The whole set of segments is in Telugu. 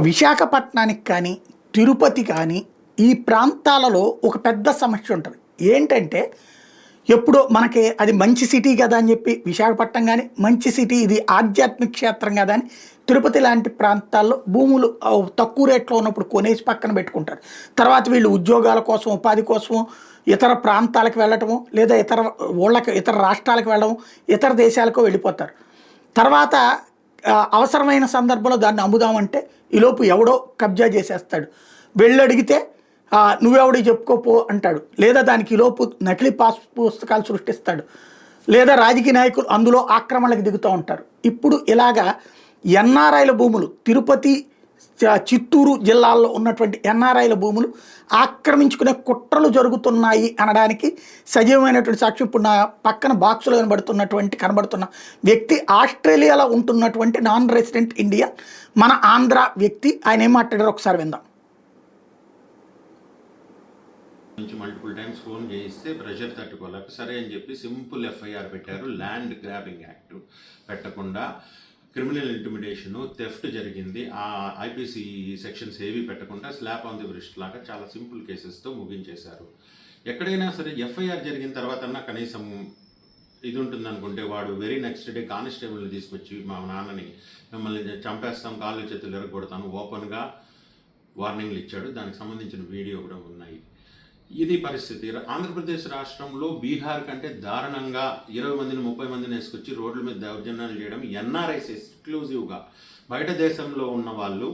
విశాఖపట్నానికి కానీ, తిరుపతి కానీ ఈ ప్రాంతాలలో ఒక పెద్ద సమస్య ఉంటది. ఏంటంటే ఎప్పుడో మనకి అది మంచి సిటీ కదా అని చెప్పి విశాఖపట్నం గాని, మంచి సిటీ ఇది ఆధ్యాత్మిక క్షేత్రం కదా అని తిరుపతి లాంటి ప్రాంతాల్లో భూములు తక్కువ రేట్లో ఉన్నప్పుడు కొనేసి పక్కన పెట్టుకుంటారు. తర్వాత వీళ్ళు ఉద్యోగాల కోసం, ఉపాధి కోసం ఇతర ప్రాంతాలకు వెళ్ళటము, లేదా ఇతర రాష్ట్రాలకు వెళ్ళడం, ఇతర దేశాలకు వెళ్ళిపోతారు. తర్వాత అవసరమైన సందర్భంలో దాన్ని అమ్ముదామంటే ఈలోపు ఎవడో కబ్జా చేసేస్తాడు. వెళ్ళడిగితే నువ్వెవడికి చెప్పుకోపో అంటాడు. లేదా దానికి ఈలోపు నకిలీ పుస్తకాలు సృష్టిస్తాడు. లేదా రాజకీయ నాయకులు అందులో ఆక్రమణలకు దిగుతూ ఉంటారు. ఇప్పుడు ఇలాగా ఎన్ఆర్ఐల భూములు, తిరుపతి, చిత్తూరు జిల్లాల్లో ఉన్నటువంటి ఎన్ఆర్ఐల భూములు ఆక్రమించుకునే కుట్రలు జరుగుతున్నాయి అనడానికి సజీవమైనటువంటి సాక్ష్యం ఇప్పుడు నా పక్కన బాక్సులో కనబడుతున్న వ్యక్తి ఆస్ట్రేలియాలో ఉంటున్నటువంటి నాన్ రెసిడెంట్ ఇండియన్ మన ఆంధ్ర వ్యక్తి. ఆయన ఏం మాట్లాడారో ఒకసారి విందాం. నుంచి మల్టిపుల్ టైమ్స్ ఫోన్ చేయిస్తే ప్రెషర్ తట్టుకోలేక సరే అని చెప్పి సింపుల్ ఎఫ్ఐఆర్ పెట్టారు. ల్యాండ్ గ్రాబింగ్ యాక్ట్ పెట్టకుండా క్రిమినల్ ఇంటిమిడేషను, థెఫ్ట్ జరిగింది, ఆ ఐపీసీ సెక్షన్స్ ఏవి పెట్టకుండా స్లాప్ ఆన్ ది బ్రిస్ట్ లాగా చాలా సింపుల్ కేసెస్తో ముగించేశారు. ఎక్కడైనా సరే ఎఫ్ఐఆర్ జరిగిన తర్వాత కనీసం ఇది ఉంటుందనుకుంటే వాడు వెరీ నెక్స్ట్ డే కానిస్టేబుల్ని తీసుకొచ్చి మా నాన్నని మిమ్మల్ని చంపేస్తాం, కాళ్ళు చేతులు ఎరగొడతాను ఓపెన్గా వార్నింగ్లు ఇచ్చాడు. దానికి సంబంధించిన వీడియో కూడా ఉన్నాయి. ఇది పరిస్థితి. ఆంధ్రప్రదేశ్ రాష్ట్రంలో బీహార్ కంటే దారుణంగా 20 మందిని 30 మందిని వేసుకొచ్చి రోడ్ల మీద దౌర్జన్యాలు చేయడం. ఎన్ఆర్ఐస్ ఎక్స్క్లూజివ్గా బయట దేశంలో ఉన్న వాళ్ళు,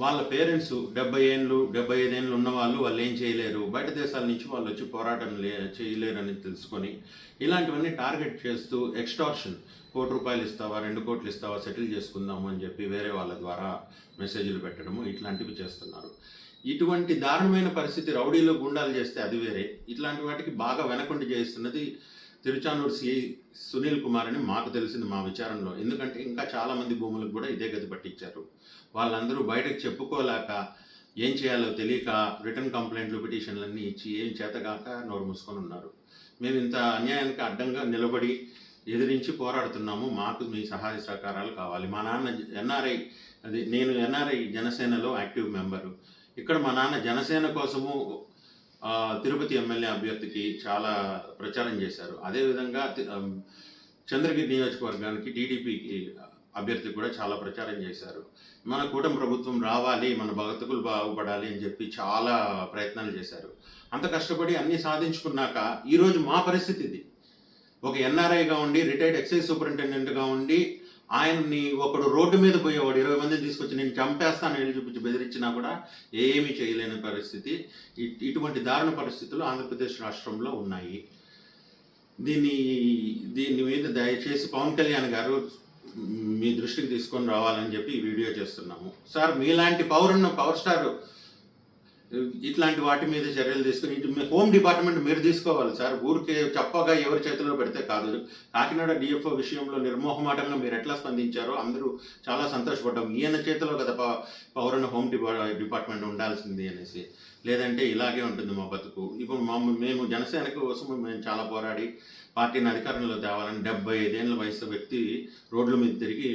వాళ్ళ పేరెంట్స్ 70 ఏళ్ళు 75 ఏళ్ళు ఉన్న వాళ్ళు ఏం చేయలేరు, బయట దేశాల నుంచి వాళ్ళు వచ్చి పోరాటం చేయలేరని తెలుసుకొని ఇలాంటివన్నీ టార్గెట్ చేస్తూ ఎక్స్టార్షన్, ₹1 ఇస్తావా, 2 కోట్లు ఇస్తావా, సెటిల్ చేసుకుందాము అని చెప్పి వేరే వాళ్ళ ద్వారా మెసేజ్లు పెట్టడము ఇట్లాంటివి చేస్తున్నారు. ఇటువంటి దారుణమైన పరిస్థితి రౌడీలో గుండాలు చేస్తే అది వేరే. ఇట్లాంటి వాటికి బాగా వెనకుండి చేస్తున్నది తిరుచానూరు సిఐ సునీల్ కుమార్ అని మాకు తెలిసింది మా విచారణలో. ఎందుకంటే ఇంకా చాలామంది భూములకు కూడా ఇదే గతి పట్టించారు. వాళ్ళందరూ బయటకు చెప్పుకోలేక, ఏం చేయాలో తెలియక రిటర్న్ కంప్లైంట్లు, పిటిషన్లన్నీ ఇచ్చి ఏం చేతగాక నోరు మూసుకొని ఉన్నారు. మేము ఇంత అన్యాయానికి అడ్డంగా నిలబడి ఎదిరించి పోరాడుతున్నాము, మాకు మీ సహాయ సహకారాలు కావాలి. మా నాన్న ఎన్ఆర్ఐ, నేను ఎన్ఆర్ఐ జనసేనలో యాక్టివ్ మెంబరు. ఇక్కడ మా నాన్న జనసేన కోసము తిరుపతి ఎమ్మెల్యే అభ్యర్థికి చాలా ప్రచారం చేశారు. అదేవిధంగా చంద్రగిరి నియోజకవర్గానికి టీడీపీకి అభ్యర్థి కూడా చాలా ప్రచారం చేశారు. మన కూటమి ప్రభుత్వం రావాలి, మన బతుకులు బాగుపడాలి అని చెప్పి చాలా ప్రయత్నాలు చేశారు. అంత కష్టపడి అన్నీ సాధించుకున్నాక ఈరోజు మా పరిస్థితి ఇది. ఒక ఎన్ఆర్ఐగా ఉండి, రిటైర్డ్ ఎక్సైజ్ సూపరింటెండెంట్గా ఉండి, ఆయన్ని ఒకడు రోడ్డు మీద పోయేవాడు 20 మందిని తీసుకొచ్చి నేను చంపేస్తాను వెళ్ళి చూపించి బెదిరించినా కూడా ఏమీ చేయలేని పరిస్థితి. ఇటువంటి దారుణ పరిస్థితులు ఆంధ్రప్రదేశ్ రాష్ట్రంలో ఉన్నాయి. దీని మీద దయచేసి పవన్ కళ్యాణ్ గారు మీ దృష్టికి తీసుకొని రావాలని చెప్పి ఈ వీడియో చేస్తున్నాము. సార్, మీలాంటి పవర్ స్టార్ ఇట్లాంటి వాటి మీద చర్యలు తీసుకుని హోమ్ డిపార్ట్మెంట్ మీరు తీసుకోవాలి సార్. ఊరికే చెప్పగా ఎవరి చేతిలో పెడితే కాదు. కాకినాడ డిఎఫ్ఓ విషయంలో నిర్మోహమాటంగా మీరు ఎట్లా స్పందించారో అందరూ చాలా సంతోషపడ్డాం. ఈయన చేతిలో కదా పౌరణ హోమ్ డిపార్ట్మెంట్ ఉండాల్సింది అనేసి. లేదంటే ఇలాగే ఉంటుంది మా బతుకు. ఇప్పుడు మేము జనసేన కోసం మేము చాలా పోరాడి పార్టీని అధికారంలో తేవాలని 75 ఏళ్ళ వయసు వ్యక్తి రోడ్ల మీద తిరిగి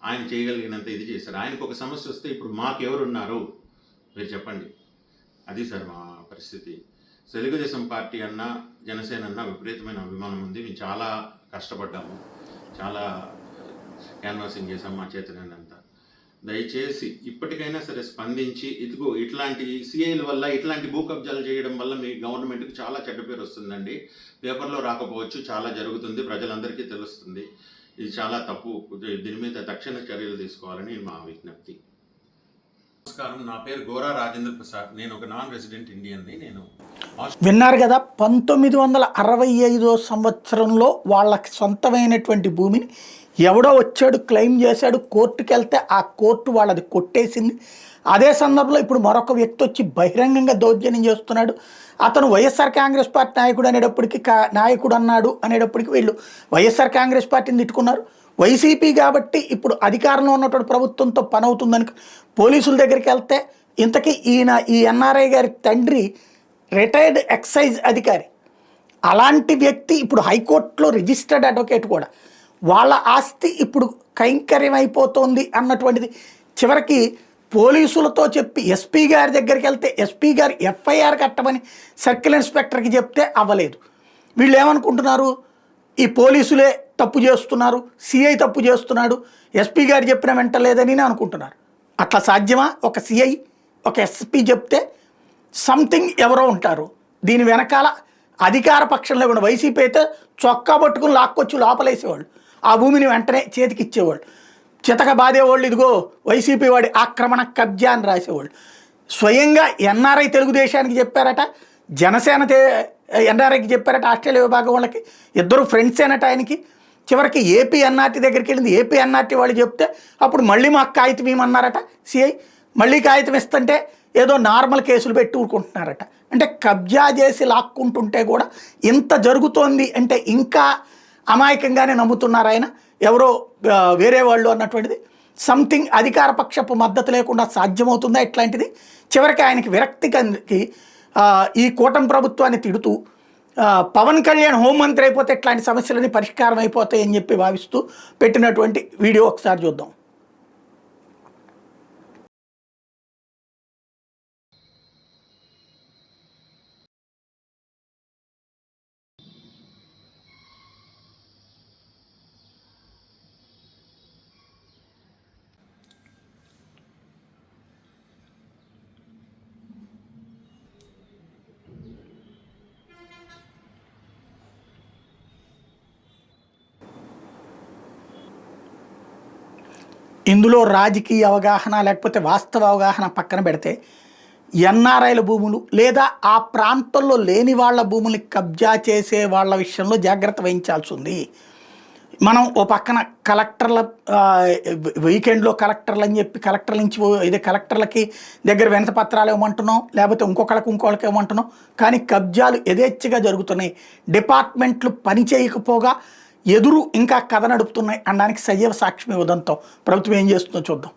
ఆయన చేయగలిగినంత ఇది చేశారు. ఆయనకు ఒక సమస్య వస్తే ఇప్పుడు మాకు ఎవరున్నారు మీరు చెప్పండి. అది సార్ మా పరిస్థితి. తెలుగుదేశం పార్టీ అన్నా, జనసేన అన్నా విపరీతమైన అభిమానం ఉంది. మేము చాలా కష్టపడ్డాము, చాలా క్యాన్వాసింగ్ చేసాము మా చేతనంతా. దయచేసి ఇప్పటికైనా సరే స్పందించి, ఇదిగో ఇట్లాంటి సిఐల వల్ల, ఇట్లాంటి భూ కబ్జాలు చేయడం వల్ల మీ గవర్నమెంట్కి చాలా చెడ్డ పేరు వస్తుందండి. పేపర్లో రాకపోవచ్చు, చాలా జరుగుతుంది, ప్రజలందరికీ తెలుస్తుంది. ఇది చాలా తప్పు. దీని మీద తక్షణ చర్యలు తీసుకోవాలని మా విజ్ఞప్తి. నమస్కారం, నా పేరు గోరా రాజేంద్ర ప్రసాద్. నేను ఒక నాన్ రెసిడెంట్ ఇండియన్ని. నేను విన్నారు కదా, 1965 సంవత్సరంలో వాళ్ళకి సొంతమైనటువంటి భూమిని ఎవడో వచ్చాడు, క్లెయిమ్ చేశాడు, కోర్టుకు వెళ్తే ఆ కోర్టు వాళ్ళది కొట్టేసింది. అదే సందర్భంలో ఇప్పుడు మరొక వ్యక్తి వచ్చి బహిరంగంగా దౌర్జన్యం చేస్తున్నాడు. అతను వైఎస్ఆర్ కాంగ్రెస్ పార్టీ నాయకుడు అనేటప్పటికీ నాయకుడు అన్నాడు అనేటప్పటికీ వీళ్ళు వైఎస్ఆర్ కాంగ్రెస్ పార్టీని తిట్టుకున్నారు. వైసీపీ కాబట్టి ఇప్పుడు అధికారంలో ఉన్నటువంటి ప్రభుత్వంతో పని అవుతుందని పోలీసుల దగ్గరికి వెళ్తే ఇంతకీ ఈ ఎన్ఆర్ఐ గారి తండ్రి రిటైర్డ్ ఎక్సైజ్ అధికారి. అలాంటి వ్యక్తి ఇప్పుడు హైకోర్టులో రిజిస్టర్డ్ అడ్వకేట్ కూడా. వాళ్ళ ఆస్తి ఇప్పుడు కైంకర్యం అయిపోతుంది అన్నటువంటిది చివరికి పోలీసులతో చెప్పి ఎస్పీ గారి దగ్గరికి వెళ్తే ఎస్పీ గారు ఎఫ్ఐఆర్ కట్టమని సర్కిల్ ఇన్స్పెక్టర్కి చెప్తే అవ్వలేదు. వీళ్ళు ఏమనుకుంటున్నారు, ఈ పోలీసులే తప్పు చేస్తున్నారు, సిఐ తప్పు చేస్తున్నాడు, ఎస్పీ గారు చెప్పిన వెంటలేదని అనుకుంటున్నారు. అట్లా సాధ్యమా? ఒక సిఐ ఒక ఎస్పీ చెప్తే సంథింగ్ ఎవరో ఉంటారు దీని వెనకాల. అధికార పక్షంలో కూడా వైసీపీ అయితే చొక్కా పట్టుకుని లాక్కొచ్చి లోపలేసేవాళ్ళు, ఆ భూమిని వెంటనే చేతికి ఇచ్చేవాళ్ళు, చితక బాధేవాళ్ళు, ఇదిగో వైసీపీ వాడి ఆక్రమణ కబ్జా అని రాసేవాళ్ళు. స్వయంగా ఎన్ఆర్ఐ తెలుగుదేశానికి చెప్పారట, జనసేన ఎన్ఆర్ఐకి చెప్పారట, ఆస్ట్రేలియా విభాగం వాళ్ళకి, ఇద్దరు ఫ్రెండ్స్ అనట ఆయనకి. చివరికి ఏపీ ఎన్ఆర్టీ దగ్గరికి వెళ్ళింది, ఏపీ ఎన్ఆర్టీ వాళ్ళు చెప్తే అప్పుడు మళ్ళీ మాకు కాగితం ఇవ్వమన్నారట సిఐ. మళ్ళీ కాగితం ఇస్తుంటే ఏదో నార్మల్ కేసులు పెట్టి ఊరుకుంటున్నారట. అంటే కబ్జా చేసి లాక్కుంటుంటే కూడా ఇంత జరుగుతోంది అంటే ఇంకా అమాయకంగానే నమ్ముతున్నారు ఆయన, ఎవరో వేరే వాళ్ళు అన్నటువంటిది. సంథింగ్ అధికార పక్షపు మద్దతు లేకుండా సాధ్యమవుతుందా ఇట్లాంటిది? చివరికి ఆయనకి విరక్తి కలిగి ఈ కూటమి ప్రభుత్వాన్ని తిడుతూ పవన్ కళ్యాణ్ హోంమంత్రి అయిపోతే ఇట్లాంటి సమస్యలని పరిష్కారం అయిపోతాయని చెప్పి భావిస్తూ పెట్టినటువంటి వీడియో ఒకసారి చూద్దాం. ఇందులో రాజకీయ అవగాహన లేకపోతే వాస్తవ అవగాహన పక్కన పెడితే ఎన్ఆర్ఐల భూములు లేదా ఆ ప్రాంతంలో లేని వాళ్ళ భూముల్ని కబ్జా చేసే వాళ్ళ విషయంలో జాగ్రత్త వహించాల్సి ఉంది. మనం ఓ పక్కన కలెక్టర్ల వీకెండ్లో కలెక్టర్లు అని చెప్పి కలెక్టర్ల నుంచి ఇది కలెక్టర్లకి దగ్గర వినతి పత్రాలు ఇవ్వమంటున్నాం, లేకపోతే ఇంకొకళ్ళకి ఇవ్వమంటున్నాం, కానీ కబ్జాలు యథేచ్ఛగా జరుగుతున్నాయి, డిపార్ట్మెంట్లు పని చేయకపోగా ఎదురు ఇంకా కథ నడుపుతున్నాయి అనడానికి సజీవ సాక్ష్యం ఉదంతం ప్రభుత్వం ఏం చేస్తుందో చూద్దాం.